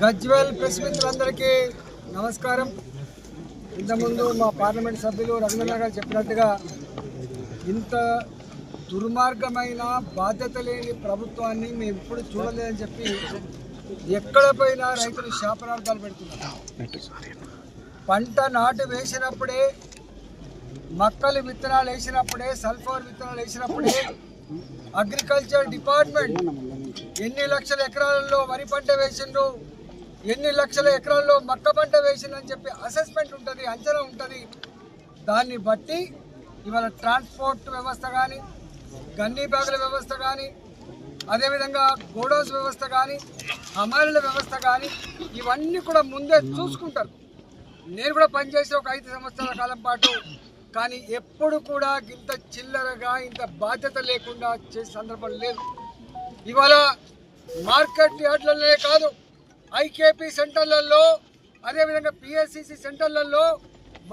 Gajwel press మిత్రులందరికీ నమస్కారం. ఇంతకుముందు మా పార్లమెంట్ సభ్యులు రఘునందన్ గారు చెప్పినట్టుగా ఇంత దుర్మార్గమైన బాధ్యత లేని ప్రభుత్వాన్ని మేము ఇప్పుడు చూడలేదని చెప్పి ఎక్కడ పోయినా రైతులు శాపనార్థాలు పెడుతున్నారు. పంట నాటు వేసినప్పుడే, మక్కలు విత్తనాలు వేసినప్పుడే, సల్ఫర్ విత్తనాలు వేసినప్పుడే అగ్రికల్చర్ డిపార్ట్మెంట్ ఎన్ని లక్షల ఎకరాలలో వరి పంట వేసిండ్రు, ఎన్ని లక్షల ఎకరాల్లో మక్క పంట వేసిందని చెప్పి అసెస్మెంట్ ఉంటుంది, అంచనా ఉంటుంది. దాన్ని బట్టి ఇవాళ ట్రాన్స్పోర్ట్ వ్యవస్థ కానీ, గన్నీ బ్యాగుల వ్యవస్థ కానీ, అదేవిధంగా గోడౌన్స్ వ్యవస్థ కానీ, హమాలీల వ్యవస్థ కానీ ఇవన్నీ కూడా ముందే చూసుకుంటారు. నేను కూడా పనిచేసే ఒక 5 సంవత్సరాల కాలం పాటు, కానీ ఎప్పుడు కూడా ఇంత చిల్లరగా, ఇంత బాధ్యత లేకుండా చేసే సందర్భం లేదు. ఇవాళ మార్కెట్ యార్డ్లలోనే కాదు, ఐకేపీ సెంటర్లలో, అదేవిధంగా పిఎస్సిసి సెంటర్లలో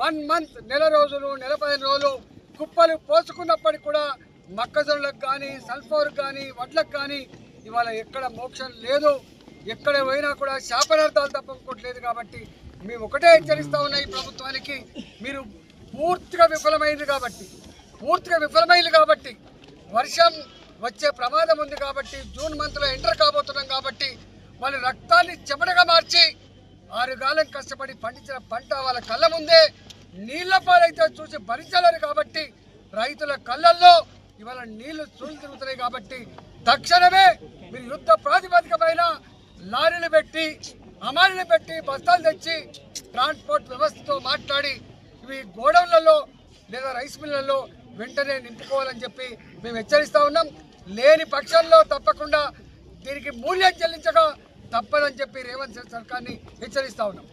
1 మంత్, నెల రోజులు, నెల 15 రోజులు కుప్పలు పోసుకున్నప్పటికీ కూడా మొక్కజొన్నలకు కానీ, సల్ఫర్కి కానీ, వడ్లకు కానీ ఇవాళ ఎక్కడ మోక్షం లేదు. ఎక్కడ పోయినా కూడా శాపనార్థాలు తప్ప ఇంకోట్లేదు. కాబట్టి మేము ఒకటే హెచ్చరిస్తూ ఉన్న ఈ ప్రభుత్వానికి, మీరు పూర్తిగా విఫలమైంది కాబట్టి వర్షం వచ్చే ప్రమాదం ఉంది కాబట్టి, జూన్ మంత్లో ఎంటర్ కాబోతున్నాం కాబట్టి వాళ్ళ రక్తాన్ని చెమటగా మార్చి 6 కాలం కష్టపడి పండించిన పంట వాళ్ళ కళ్ళ ముందే నీళ్ల పాలైతే చూసి భరించలేరు. కాబట్టి రైతుల కళ్ళల్లో ఇవాళ నీళ్లు చూలు తిరుగుతున్నాయి. కాబట్టి తక్షణమే మీరు యుద్ధ ప్రాతిపదికమైన లారీలు పెట్టి, హమాలీలు పెట్టి, బస్తాలు తెచ్చి ట్రాన్స్పోర్ట్ వ్యవస్థతో మాట్లాడి ఇవి గోడౌన్లలో లేదా రైస్ మిల్లలో వెంటనే నింపుకోవాలని చెప్పి మేము హెచ్చరిస్తూ ఉన్నాం. లేని పక్షంలో తప్పకుండా దీనికి మూల్యం చెల్లించగా తప్పదని చెప్పి రేవంత్ సర్కార్ని హెచ్చరిస్తూ ఉన్నాం.